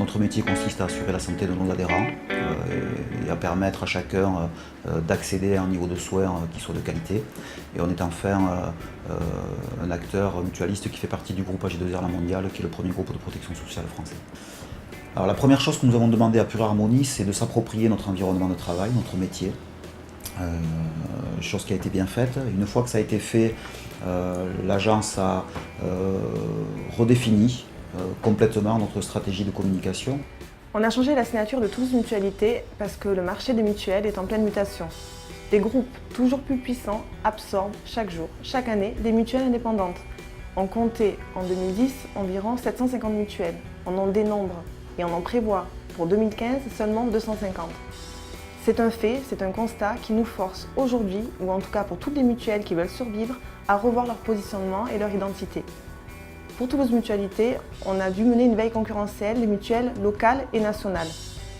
Notre métier consiste à assurer la santé de nos adhérents et à permettre à chacun d'accéder à un niveau de soins qui soit de qualité. Et on est enfin un acteur mutualiste qui fait partie du groupe AG2R La Mondiale, qui est le premier groupe de protection sociale français. Alors la première chose que nous avons demandé à Pure Harmonie, c'est de s'approprier notre environnement de travail, notre métier. Chose qui a été bien faite. Une fois que ça a été fait, l'agence a redéfini complètement notre stratégie de communication. On a changé la signature de Toulouse Mutualité parce que le marché des mutuelles est en pleine mutation. Des groupes toujours plus puissants absorbent chaque jour, chaque année, des mutuelles indépendantes. On comptait en 2010 environ 750 mutuelles. On en dénombre et on en prévoit pour 2015 seulement 250. C'est un fait, c'est un constat qui nous force aujourd'hui, ou en tout cas pour toutes les mutuelles qui veulent survivre, à revoir leur positionnement et leur identité. Pour Toulouse Mutualité, on a dû mener une veille concurrentielle des mutuelles locales et nationales.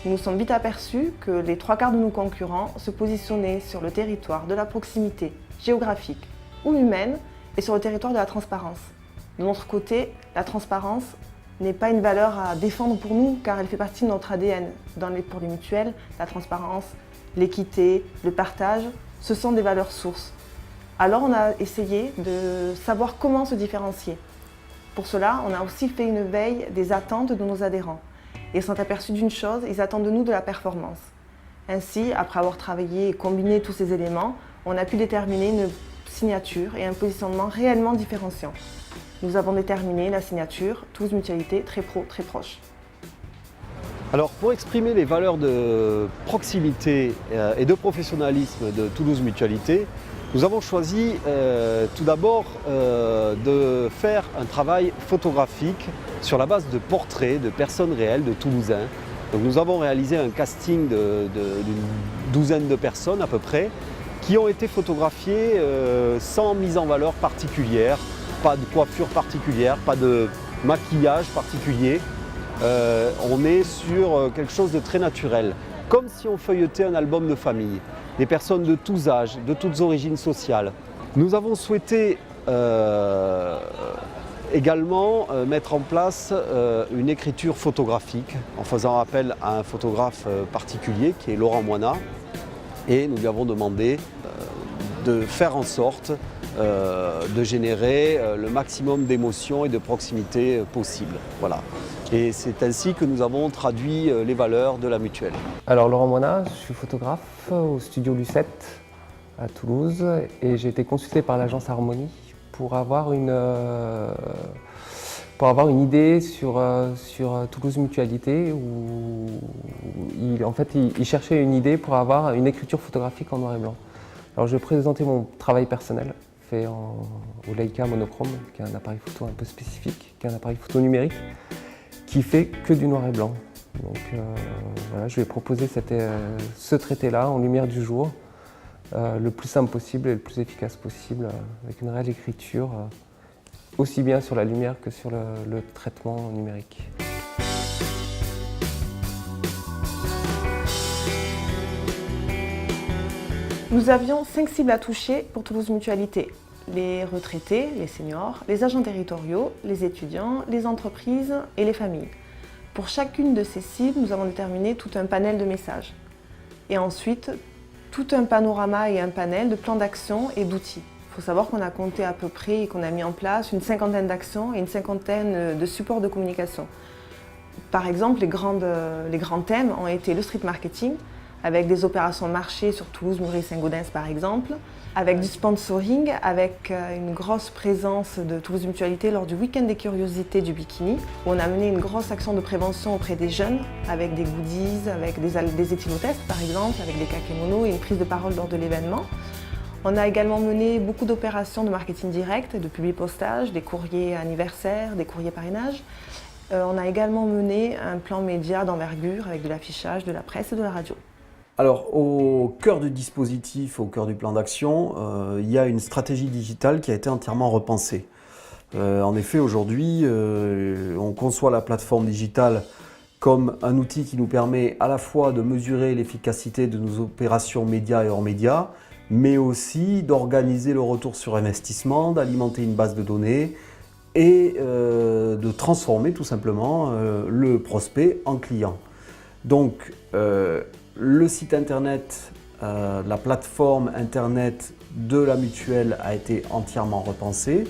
Nous nous sommes vite aperçus que les 3/4 de nos concurrents se positionnaient sur le territoire de la proximité géographique ou humaine et sur le territoire de la transparence. De notre côté, la transparence n'est pas une valeur à défendre pour nous car elle fait partie de notre ADN. Pour les mutuelles, la transparence, l'équité, le partage, ce sont des valeurs sources. Alors on a essayé de savoir comment se différencier. Pour cela, on a aussi fait une veille des attentes de nos adhérents. Ils sont aperçus d'une chose, ils attendent de nous de la performance. Ainsi, après avoir travaillé et combiné tous ces éléments, on a pu déterminer une signature et un positionnement réellement différenciant. Nous avons déterminé la signature Toulouse Mutualité très pro, très proche. Alors pour exprimer les valeurs de proximité et de professionnalisme de Toulouse Mutualité, nous avons choisi tout d'abord de faire un travail photographique sur la base de portraits de personnes réelles de Toulousains. Donc nous avons réalisé un casting d'une douzaine de personnes à peu près qui ont été photographiées sans mise en valeur particulière, pas de coiffure particulière, pas de maquillage particulier. On est sur quelque chose de très naturel, comme si on feuilletait un album de famille. Des personnes de tous âges, de toutes origines sociales. Nous avons souhaité également mettre en place une écriture photographique en faisant appel à un photographe particulier qui est Laurent Moinat. Et nous lui avons demandé de faire en sorte de générer le maximum d'émotions et de proximité possible. Voilà. Et c'est ainsi que nous avons traduit les valeurs de la mutuelle. Alors Laurent Moinat, je suis photographe au studio Lucette à Toulouse et j'ai été consulté par l'agence Harmonie pour avoir une idée sur Toulouse Mutualité où il cherchait une idée pour avoir une écriture photographique en noir et blanc. Alors je vais présenter mon travail personnel fait au Leica monochrome, qui est un appareil photo un peu spécifique, qui est un appareil photo numérique qui fait que du noir et blanc. Donc voilà, je vais proposer ce traité-là en lumière du jour, le plus simple possible et le plus efficace possible, avec une réelle écriture, aussi bien sur la lumière que sur le traitement numérique. Nous avions 5 cibles à toucher pour Toulouse Mutualité. Les retraités, les seniors, les agents territoriaux, les étudiants, les entreprises et les familles. Pour chacune de ces cibles, nous avons déterminé tout un panel de messages. Et ensuite, tout un panorama et un panel de plans d'action et d'outils. Il faut savoir qu'on a compté à peu près et qu'on a mis en place une cinquantaine d'actions et une cinquantaine de supports de communication. Par exemple, les grands thèmes ont été le street marketing, avec des opérations marché sur Toulouse, Muret, Saint-Gaudens par exemple, avec du sponsoring, avec une grosse présence de Toulouse Mutualité lors du week-end des curiosités du bikini, où on a mené une grosse action de prévention auprès des jeunes, avec des goodies, avec des éthylotestes par exemple, avec des kakémonos et une prise de parole lors de l'événement. On a également mené beaucoup d'opérations de marketing direct, de publipostage, des courriers anniversaires, des courriers parrainage. On a également mené un plan média d'envergure avec de l'affichage, de la presse et de la radio. Alors, au cœur du dispositif, au cœur du plan d'action, il y a une stratégie digitale qui a été entièrement repensée. En effet, aujourd'hui, on conçoit la plateforme digitale comme un outil qui nous permet à la fois de mesurer l'efficacité de nos opérations médias et hors médias, mais aussi d'organiser le retour sur investissement, d'alimenter une base de données et de transformer tout simplement le prospect en client. Donc le site internet, la plateforme internet de la mutuelle a été entièrement repensée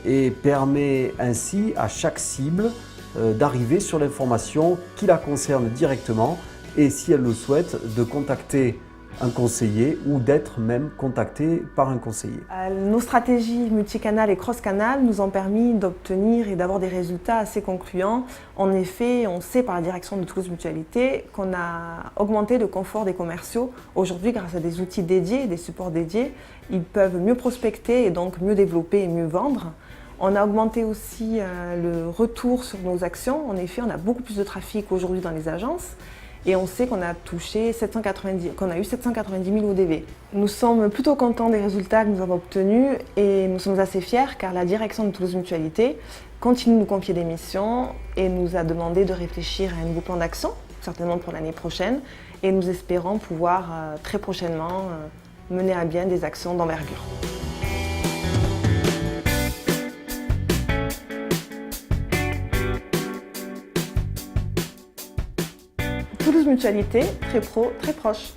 et permet ainsi à chaque cible d'arriver sur l'information qui la concerne directement et si elle le souhaite de contacter un conseiller ou d'être même contacté par un conseiller. Nos stratégies multicanal et cross-canal nous ont permis d'obtenir et d'avoir des résultats assez concluants. En effet, on sait par la direction de Toulouse Mutualité qu'on a augmenté le confort des commerciaux. Aujourd'hui, grâce à des outils dédiés, des supports dédiés, ils peuvent mieux prospecter et donc mieux développer et mieux vendre. On a augmenté aussi le retour sur nos actions. En effet, on a beaucoup plus de trafic aujourd'hui dans les agences. Et on sait qu'on a eu 790 000 ODV. Nous sommes plutôt contents des résultats que nous avons obtenus et nous sommes assez fiers car la direction de Toulouse Mutualité continue de nous confier des missions et nous a demandé de réfléchir à un nouveau plan d'action, certainement pour l'année prochaine, et nous espérons pouvoir très prochainement mener à bien des actions d'envergure. Toulouse Mutualité, très pro, très proche.